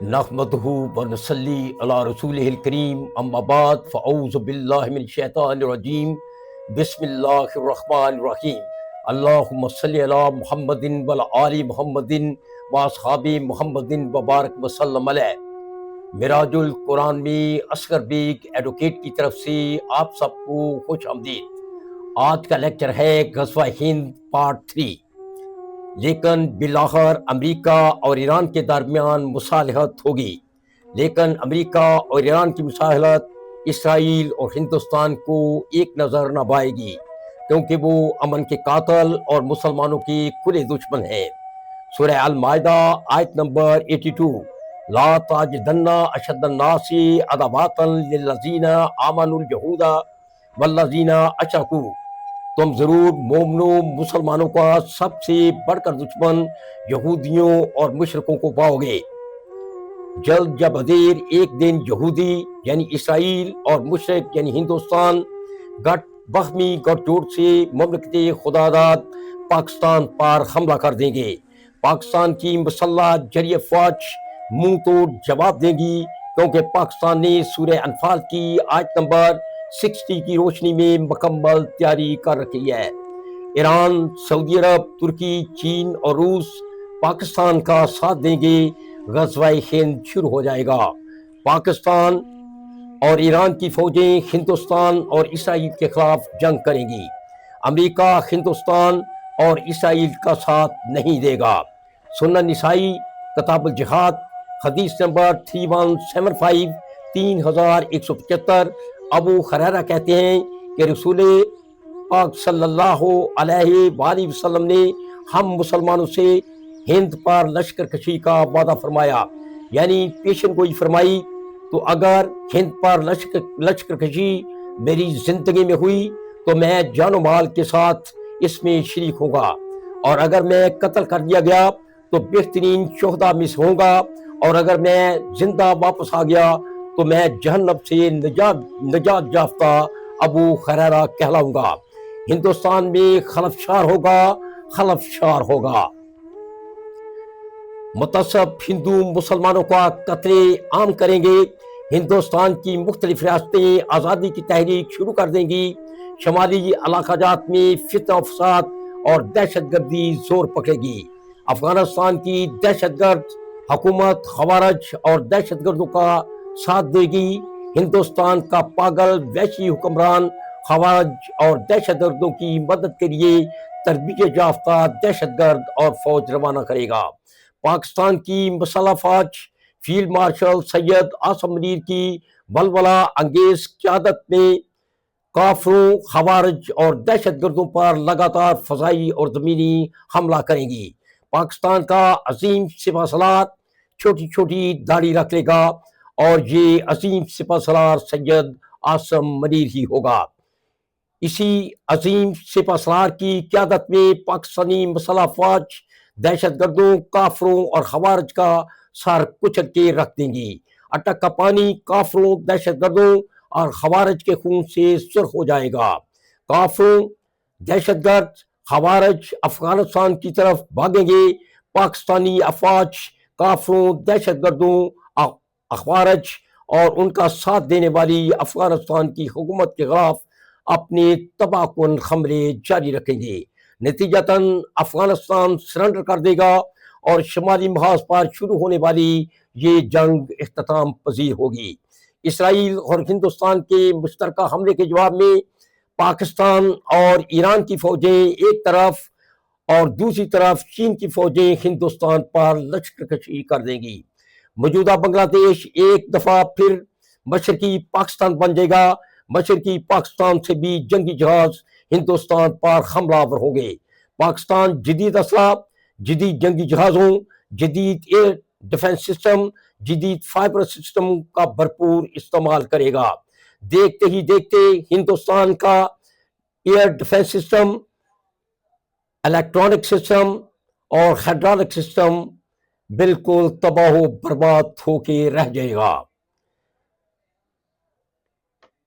نحمدہ ونصلی علی رسولہ الکریم اما بعد فاعوذ باللہ من الشیطان الرجیم بسم اللہ الرحمن الرحیم اللہم صلی علی محمد وعلی آل محمد واصحاب محمد وبارک وسلم علیہ۔ معراج القرآن میں اصغر بیگ ایڈوکیٹ کی طرف سے آپ سب کو خوش آمدید۔ آج کا لیکچر ہے غزوہ ہند پارٹ 3۔ لیکن بالآخر امریکہ اور ایران کے درمیان مصالحت ہوگی، لیکن امریکہ اور ایران کی مصالحت اسرائیل اور ہندوستان کو ایک نظر نہ بائے گی، کیونکہ وہ امن کے قاتل اور مسلمانوں کے کھلے دشمن ہیں۔ سورہ المائدہ آیت نمبر 82، لا تجدن اشد الناس عداوۃ للذین آمنوا اليہود والذین اشرکوا، تم ضرور مومنوں مسلمانوں کا سب سے بڑھ کر دشمن یہودیوں اور مشرکوں کو پاؤ گے۔ جلد یا بدیر ایک دن یہودی یعنی اسرائیل اور مشرک یعنی ہندوستان باہمی گٹھ جوڑ سے مملکت خداداد پاکستان پر حملہ کر دیں گے۔ پاکستان کی مسلح جریہ فوج منہ توڑ جواب دیں گی، کیونکہ پاکستان نے سورہ انفال کی آیت نمبر 60 کی روشنی میں مکمل تیاری کر رکھی ہے۔ ایران، سعودی عرب، ترکی، چین اور روس پاکستان کا ساتھ دیں گے۔ غزوہ ہند شروع ہو جائے گا۔ پاکستان اور ایران کی فوجیں ہندوستان اور اسرائیل کے خلاف جنگ کریں گی۔ امریکہ ہندوستان اور اسرائیل کا ساتھ نہیں دے گا۔ سنن نسائی کتاب الجہاد حدیث نمبر 3175 3175۔ ابو ہریرہ کہتے ہیں کہ رسول پاک صلی اللہ علیہ وآلہ وسلم نے ہم مسلمانوں سے ہند پر لشکر کشی کا وعدہ فرمایا، یعنی پیشن گوئی فرمائی۔ تو اگر ہند پر لشکر کشی میری زندگی میں ہوئی تو میں جان و مال کے ساتھ اس میں شریک ہوں گا، اور اگر میں قتل کر دیا گیا تو بہترین شہداء میں سے ہوں گا، اور اگر میں زندہ واپس آ گیا تو میں جہنم سے نجات یافتہ ابو ہریرہ کہلاؤں گا۔ ہندوستان میں خلفشار ہوگا۔ متعصب ہندو مسلمانوں کا قتل عام کریں گے۔ ہندوستان کی مختلف ریاستیں آزادی کی تحریک شروع کر دیں گی۔ شمالی علاقہ جات میں فتنہ و فساد اور دہشت گردی زور پکڑے گی۔ افغانستان کی دہشت گرد حکومت خوارج اور دہشت گردوں کا ساتھ دے گی۔ ہندوستان کا پاگل وحشی حکمران خوارج اور دہشت گردوں کی مدد کے لیے تربیت یافتہ دہشت گرد اور فوج روانہ کرے گا۔ پاکستان کی مسلح فوج فیلڈ مارشل سید عاصم منیر کی ولولہ انگیز قیادت میں کافروں، خوارج اور دہشت گردوں پر لگاتار فضائی اور زمینی حملہ کریں گی۔ پاکستان کا عظیم سپہ سالار چھوٹی چھوٹی داڑھی رکھ لے گا، اور یہ عظیم سپہ سالار سید عاصم منیر ہی ہوگا۔ اسی عظیم سپہ سالار کی قیادت میں پاکستانی مسلح فوج دہشت گردوں، کافروں اور خوارج کا سر کچل کے رکھ دیں گی۔ اٹک کا پانی کافروں، دہشت گردوں اور خوارج کے خون سے سرخ ہو جائے گا۔ کافروں، دہشت گرد، خوارج افغانستان کی طرف بھاگیں گے۔ پاکستانی افواج کافروں، دہشت گردوں، خوارج اور ان کا ساتھ دینے والی افغانستان کی حکومت کے خلاف اپنے تباہ کن حملے جاری رکھیں گے۔ نتیجتاً افغانستان سرنڈر کر دے گا، اور شمالی محاذ پر شروع ہونے والی یہ جنگ اختتام پذیر ہوگی۔ اسرائیل اور ہندوستان کے مشترکہ حملے کے جواب میں پاکستان اور ایران کی فوجیں ایک طرف اور دوسری طرف چین کی فوجیں ہندوستان پر لشکر کشی کر دیں گی۔ موجودہ بنگلہ دیش ایک دفعہ پھر مشرقی پاکستان بن جائے گا۔ مشرقی پاکستان سے بھی جنگی جہاز ہندوستان پر حملہ آور ہوں گے۔ پاکستان جدید اسلحہ، جدید جنگی جہازوں، جدید ایئر ڈیفنس سسٹم، جدید فائبر سسٹم کا بھرپور استعمال کرے گا۔ دیکھتے ہی دیکھتے ہندوستان کا air defence system, electronic system اور ہائیڈرولک سسٹم بالکل تباہ و برباد ہو کے رہ جائے گا۔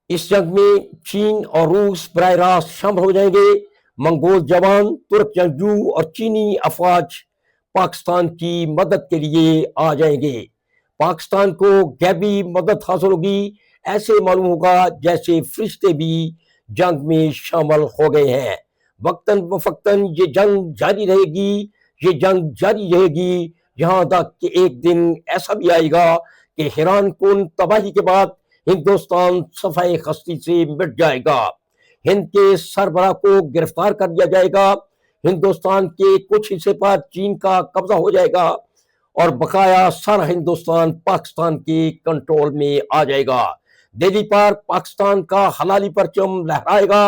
اس جنگ میں چین اور روس براہ راست شامل ہو جائیں گے۔ منگول جوان، ترک جنگجو اور چینی افواج پاکستان کی مدد کے لیے آ جائیں گے۔ پاکستان کو غیبی مدد حاصل ہوگی، ایسے معلوم ہوگا جیسے فرشتے بھی جنگ میں شامل ہو گئے ہیں۔ وقتاً فوقتاً یہ جنگ جاری رہے گی، یہ جنگ جاری رہے گی، یہاں تک کہ ایک دن ایسا بھی آئے گا کہ حیران کن تباہی کے بعد ہندوستان صفحۂ ہستی سے مٹ جائے گا، ہند کے سربراہ کو گرفتار کر دیا جائے گا، ہندوستان کے کچھ حصے پر چین کا قبضہ ہو جائے گا، اور بقایا سارا ہندوستان پاکستان کے کنٹرول میں آ جائے گا۔ دہلی پر پاکستان کا حلالی پرچم لہرائے گا،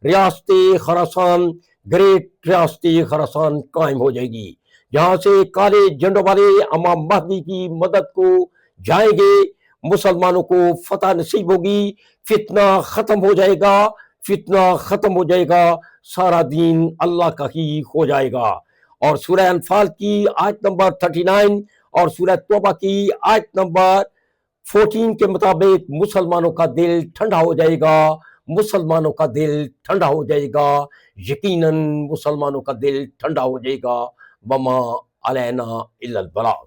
ریاست خراسان، گریٹ ریاست خراسان قائم ہو جائے گی، جہاں سے کالے جھنڈوں والے امام مہدی کی مدد کو جائیں گے، مسلمانوں کو فتح نصیب ہوگی، فتنہ ختم ہو جائے گا، فتنہ ختم ہو جائے گا، سارا دین اللہ کا ہی ہو جائے گا۔ اور سورہ انفال کی آیت نمبر 39 اور سورہ توبہ کی آیت نمبر 14 کے مطابق مسلمانوں کا دل ٹھنڈا ہو جائے گا، مسلمانوں کا دل ٹھنڈا ہو جائے گا، یقیناً مسلمانوں کا دل ٹھنڈا ہو جائے گا۔ وما علینا الا البلاغ۔